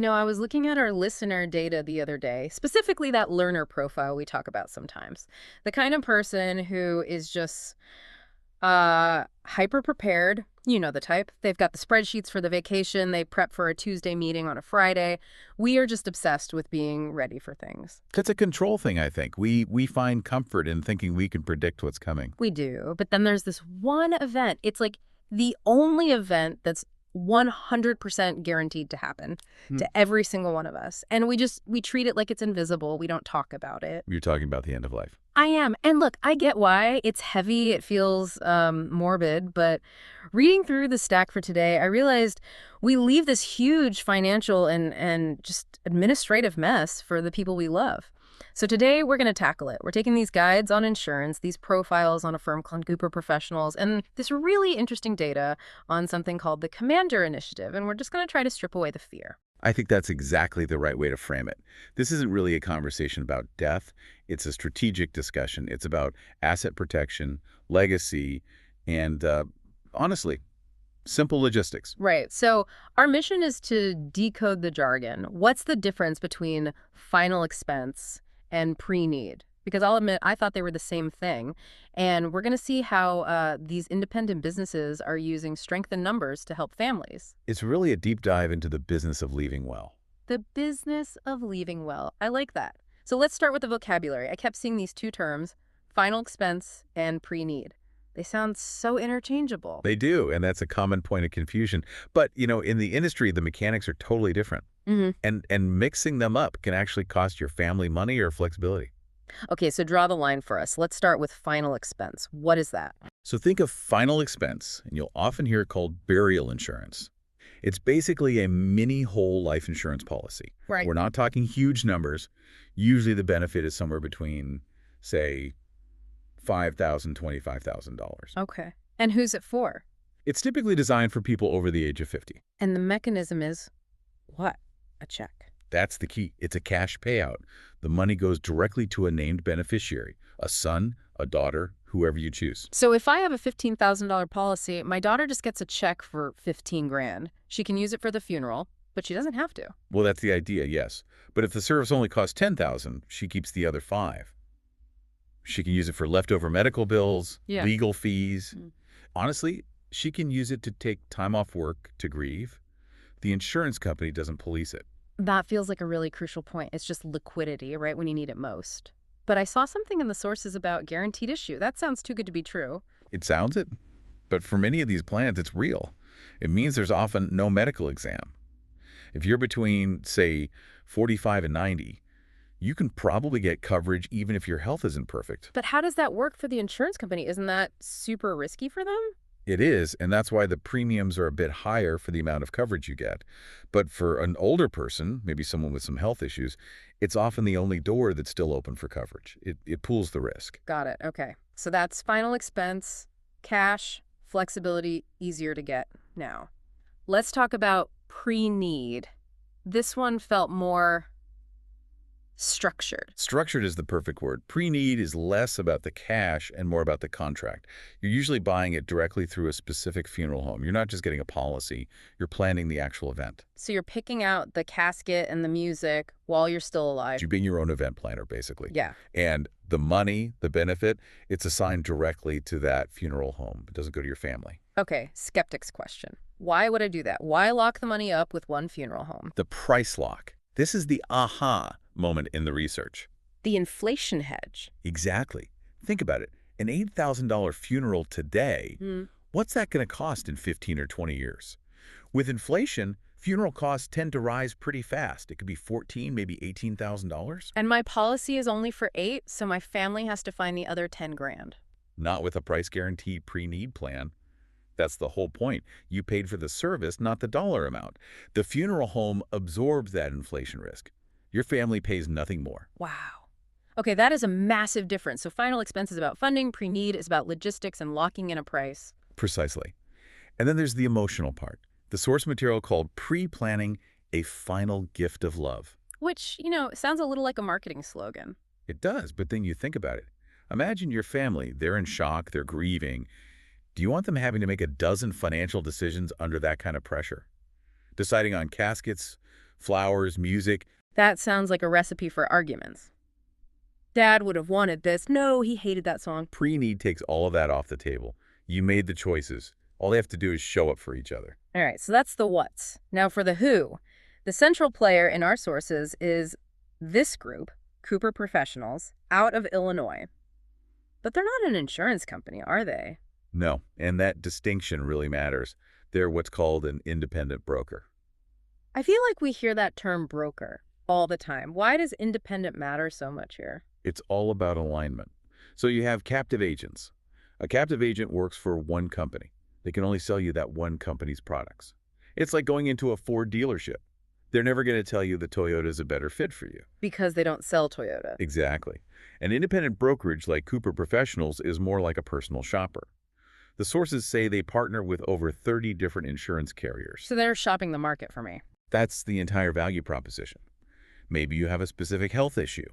I was looking at our listener data the other day, specifically that learner profile we talk about sometimes. The kind of person who is just hyper prepared. You know the type. They've got the spreadsheets for the vacation. They prep for a Tuesday meeting on a Friday. We are just obsessed with being ready for things. It's a control thing, I think. We find comfort in thinking we can predict what's coming. We do. But then there's this one event. It's like the only event that's 100% guaranteed to happen Hmm. to every single one of us. And we treat it like it's invisible. We don't talk about it. You're talking about the end of life. I am. And look, I get why. It's heavy. It feels morbid. But reading through the stack for today, I realized we leave this huge financial and just administrative mess for the people we love. So today we're going to tackle it. We're taking these guides on insurance, these profiles on a firm called Cooper Professionals, and this really interesting data on something called the Commander Initiative. And we're just going to try to strip away the fear. I think that's exactly the right way to frame it. This isn't really a conversation about death. It's a strategic discussion. It's about asset protection, legacy, and honestly, simple logistics. Right. So our mission is to decode the jargon. What's the difference between final expense and pre-need? Because I'll admit, I thought they were the same thing. And we're going to see how these independent businesses are using strength in numbers to help families. It's really a deep dive into the business of leaving well. The business of leaving well. I like that. So let's start with the vocabulary. I kept seeing these two terms, final expense and pre-need. They sound so interchangeable. They do, and that's a common point of confusion. But, in the industry, the mechanics are totally different. Mm-hmm. And mixing them up can actually cost your family money or flexibility. Okay, so draw the line for us. Let's start with final expense. What is that? So think of final expense, and you'll often hear it called burial insurance. It's basically a mini whole life insurance policy. Right. We're not talking huge numbers. Usually the benefit is somewhere between, say, $5,000, $25,000. Okay. And who's it for? It's typically designed for people over the age of 50. And the mechanism is what? A check. That's the key. It's a cash payout. The money goes directly to a named beneficiary, a son, a daughter, whoever you choose. So if I have a $15,000 policy, my daughter just gets a check for 15 grand. She can use it for the funeral, but she doesn't have to. Well, that's the idea, yes. But if the service only costs $10,000, she keeps the other $5,000. She can use it for leftover medical bills, legal fees. Honestly, she can use it to take time off work to grieve. The insurance company doesn't police it. That feels like a really crucial point. It's just liquidity, right, when you need it most. But I saw something in the sources about guaranteed issue. That sounds too good to be true. It sounds it, but for many of these plans, it's real. It means there's often no medical exam. If you're between, say, 45 and 90, you can probably get coverage even if your health isn't perfect. But how does that work for the insurance company? Isn't that super risky for them? It is, and that's why the premiums are a bit higher for the amount of coverage you get. But for an older person, maybe someone with some health issues, it's often the only door that's still open for coverage. It pools the risk. Got it. Okay. So that's final expense, cash, flexibility, easier to get now. Let's talk about pre-need. This one felt more structured. Structured is the perfect word. Pre-need is less about the cash and more about the contract. You're usually buying it directly through a specific funeral home. You're not just getting a policy. You're planning the actual event. So you're picking out the casket and the music while you're still alive. You're being your own event planner, basically. Yeah. And the money, the benefit, it's assigned directly to that funeral home. It doesn't go to your family. Okay, skeptic's question. Why would I do that? Why lock the money up with one funeral home? The price lock. This is the aha moment in the research. The inflation hedge. Exactly. Think about it. An $8,000 funeral today, what's that going to cost in 15 or 20 years? With inflation, funeral costs tend to rise pretty fast. It could be $14,000, maybe $18,000. And my policy is only for 8, so my family has to find the other 10 grand. Not with a price guaranteed pre-need plan. That's the whole point. You paid for the service, not the dollar amount. The funeral home absorbs that inflation risk. Your family pays nothing more. Wow. Okay, that is a massive difference. So final expense is about funding, pre-need is about logistics and locking in a price. Precisely. And then there's the emotional part. The source material called Pre-Planning a Final Gift of Love. Which, sounds a little like a marketing slogan. It does, but then you think about it. Imagine your family. They're in shock. They're grieving. Do you want them having to make a dozen financial decisions under that kind of pressure? Deciding on caskets, flowers, music. That sounds like a recipe for arguments. Dad would have wanted this. No, he hated that song. Pre-need takes all of that off the table. You made the choices. All they have to do is show up for each other. All right, so that's the what's. Now for the who. The central player in our sources is this group, Cooper Professionals, out of Illinois. But they're not an insurance company, are they? No, and that distinction really matters. They're what's called an independent broker. I feel like we hear that term broker all the time. Why does independent matter so much here? It's all about alignment. So you have captive agents. A captive agent works for one company. They can only sell you that one company's products. It's like going into a Ford dealership. They're never going to tell you the Toyota is a better fit for you. Because they don't sell Toyota. Exactly. An independent brokerage like Cooper Professionals is more like a personal shopper. The sources say they partner with over 30 different insurance carriers. So they're shopping the market for me. That's the entire value proposition. Maybe you have a specific health issue.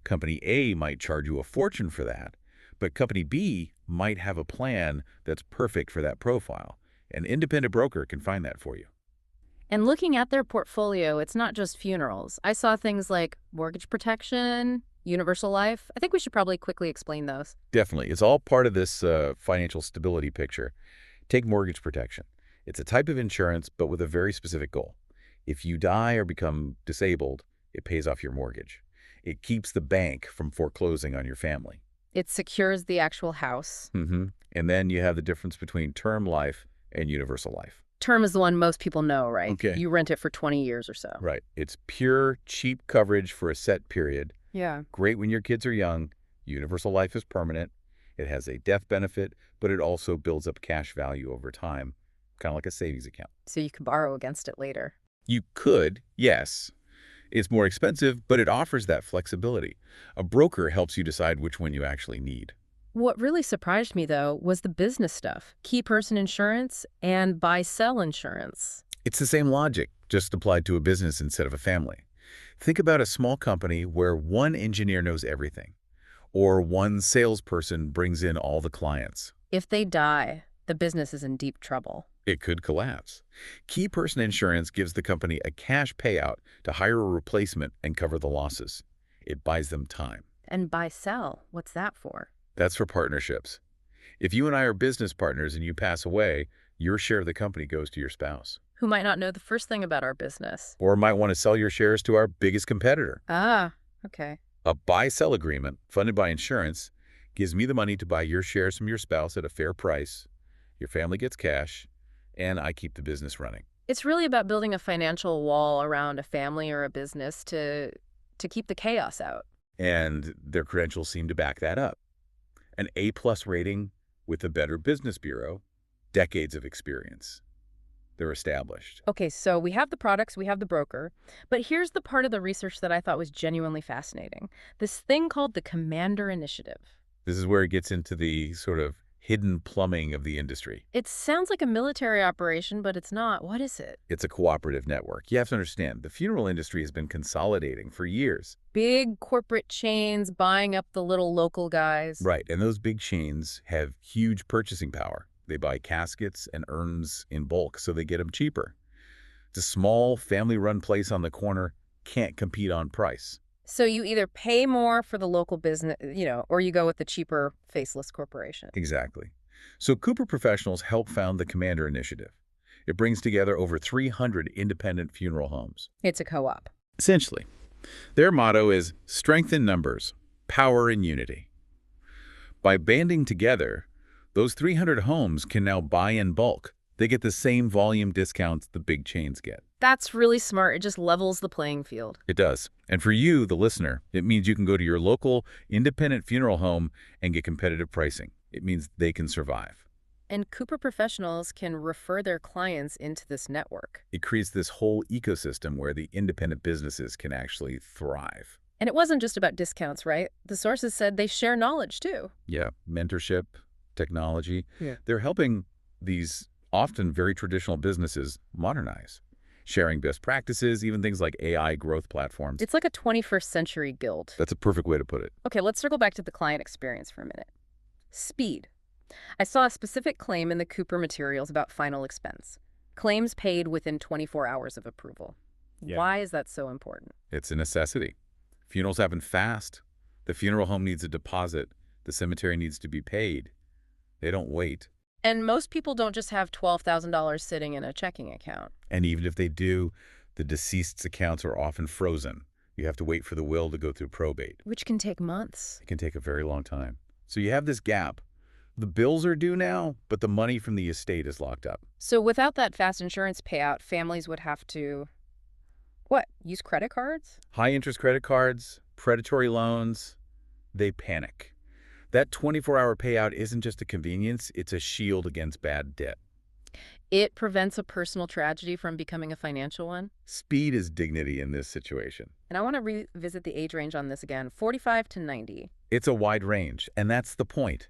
Company A might charge you a fortune for that, but Company B might have a plan that's perfect for that profile. An independent broker can find that for you. And looking at their portfolio, it's not just funerals. I saw things like mortgage protection, universal life. I think we should probably quickly explain those. Definitely. It's all part of this financial stability picture. Take mortgage protection. It's a type of insurance, but with a very specific goal. If you die or become disabled, it pays off your mortgage. It keeps the bank from foreclosing on your family. It secures the actual house. And then you have the difference between term life and universal life. Term is the one most people know, right? Okay. You rent it for 20 years or so. Right. It's pure, cheap coverage for a set period. Yeah. Great when your kids are young. Universal life is permanent. It has a death benefit, but it also builds up cash value over time, kind of like a savings account. So you can borrow against it later. You could, yes. It's more expensive, but it offers that flexibility. A broker helps you decide which one you actually need. What really surprised me, though, was the business stuff. Key person insurance and buy-sell insurance. It's the same logic, just applied to a business instead of a family. Think about a small company where one engineer knows everything, or one salesperson brings in all the clients. If they die, the business is in deep trouble. It could collapse. Key person insurance gives the company a cash payout to hire a replacement and cover the losses. It buys them time. And buy-sell, what's that for? That's for partnerships. If you and I are business partners and you pass away, your share of the company goes to your spouse. Who might not know the first thing about our business. Or might want to sell your shares to our biggest competitor. Ah, okay. A buy-sell agreement, funded by insurance, gives me the money to buy your shares from your spouse at a fair price. Your family gets cash, and I keep the business running. It's really about building a financial wall around a family or a business to keep the chaos out. And their credentials seem to back that up. An A-plus rating with the Better Business Bureau, decades of experience. They're established. Okay, so we have the products, we have the broker, but here's the part of the research that I thought was genuinely fascinating. This thing called the Commander Initiative. This is where it gets into the sort of hidden plumbing of the industry. It sounds like a military operation, but it's not. What is it? It's a cooperative network. You have to understand, the funeral industry has been consolidating for years. Big corporate chains buying up the little local guys. Right, and those big chains have huge purchasing power. They buy caskets and urns in bulk, so they get them cheaper. The small, family-run place on the corner can't compete on price. So you either pay more for the local business, or you go with the cheaper, faceless corporation. Exactly. So Cooper Professionals helped found the Commander Initiative. It brings together over 300 independent funeral homes. It's a co-op. Essentially, their motto is strength in numbers, power in unity. By banding together, those 300 homes can now buy in bulk. They get the same volume discounts the big chains get. That's really smart. It just levels the playing field. It does. And for you, the listener, it means you can go to your local independent funeral home and get competitive pricing. It means they can survive. And Cooper Professionals can refer their clients into this network. It creates this whole ecosystem where the independent businesses can actually thrive. And it wasn't just about discounts, right? The sources said they share knowledge, too. Yeah, mentorship, technology. Yeah. They're helping these often very traditional businesses modernize, sharing best practices, even things like AI growth platforms. It's like a 21st century guild. That's a perfect way to put it. Okay, let's circle back to the client experience for a minute. Speed. I saw a specific claim in the Cooper materials about final expense. Claims paid within 24 hours of approval. Yeah. Why is that so important? It's a necessity. Funerals happen fast. The funeral home needs a deposit. The cemetery needs to be paid. They don't wait. And most people don't just have $12,000 sitting in a checking account. And even if they do, the deceased's accounts are often frozen. You have to wait for the will to go through probate. Which can take months. It can take a very long time. So you have this gap. The bills are due now, but the money from the estate is locked up. So without that fast insurance payout, families would have to, what, use credit cards? High-interest credit cards, predatory loans, they panic. That 24-hour payout isn't just a convenience, it's a shield against bad debt. It prevents a personal tragedy from becoming a financial one. Speed is dignity in this situation. And I want to revisit the age range on this again, 45 to 90. It's a wide range, and that's the point.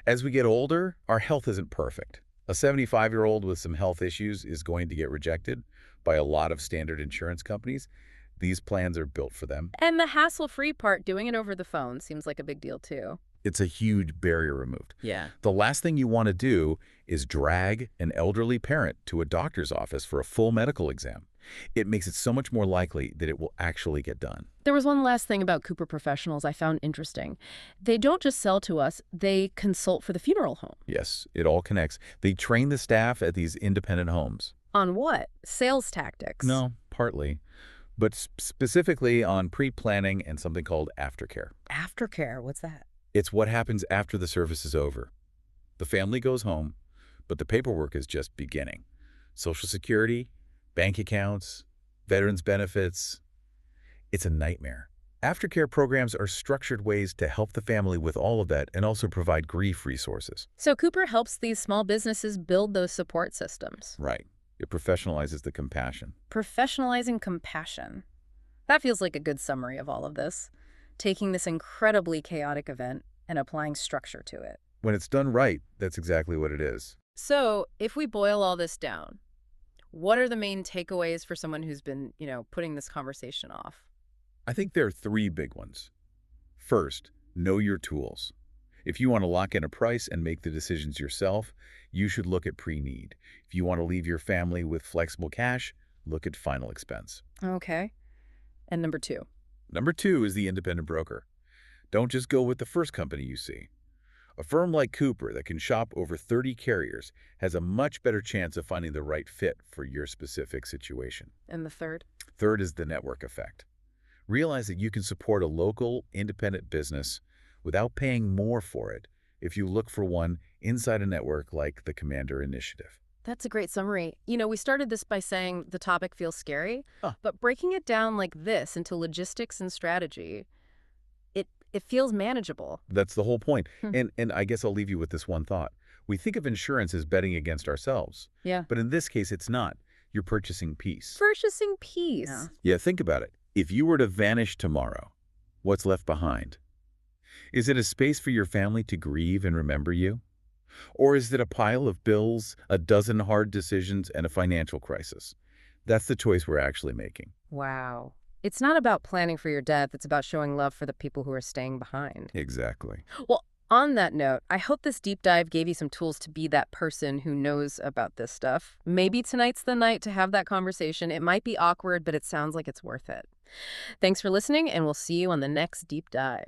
As we get older, our health isn't perfect. A 75-year-old with some health issues is going to get rejected by a lot of standard insurance companies. These plans are built for them. And the hassle-free part, doing it over the phone, seems like a big deal too. It's a huge barrier removed. Yeah. The last thing you want to do is drag an elderly parent to a doctor's office for a full medical exam. It makes it so much more likely that it will actually get done. There was one last thing about Cooper Professionals I found interesting. They don't just sell to us, they consult for the funeral home. Yes, it all connects. They train the staff at these independent homes. On what? Sales tactics? No, partly. But specifically on pre-planning and something called aftercare. Aftercare, what's that? It's what happens after the service is over. The family goes home, but the paperwork is just beginning. Social Security, bank accounts, veterans benefits. It's a nightmare. Aftercare programs are structured ways to help the family with all of that and also provide grief resources. So Cooper helps these small businesses build those support systems. Right. It professionalizes the compassion. Professionalizing compassion. That feels like a good summary of all of this. Taking this incredibly chaotic event and applying structure to it. When it's done right, that's exactly what it is. So if we boil all this down, what are the main takeaways for someone who's been, putting this conversation off? I think there are three big ones. First, know your tools. If you want to lock in a price and make the decisions yourself, you should look at pre-need. If you want to leave your family with flexible cash, look at final expense. Okay. And number two? Number two is the independent broker. Don't just go with the first company you see. A firm like Cooper that can shop over 30 carriers has a much better chance of finding the right fit for your specific situation. And the third? Third is the network effect. Realize that you can support a local, independent business without paying more for it if you look for one inside a network like the Commander Initiative. That's a great summary. We started this by saying the topic feels scary, but breaking it down like this into logistics and strategy, it feels manageable. That's the whole point. And I guess I'll leave you with this one thought. We think of insurance as betting against ourselves. Yeah. But in this case, it's not. You're purchasing peace. Purchasing peace. Yeah, think about it. If you were to vanish tomorrow, what's left behind? Is it a space for your family to grieve and remember you? Or is it a pile of bills, a dozen hard decisions, and a financial crisis? That's the choice we're actually making. Wow. It's not about planning for your death. It's about showing love for the people who are staying behind. Exactly. Well, on that note, I hope this deep dive gave you some tools to be that person who knows about this stuff. Maybe tonight's the night to have that conversation. It might be awkward, but it sounds like it's worth it. Thanks for listening, and we'll see you on the next deep dive.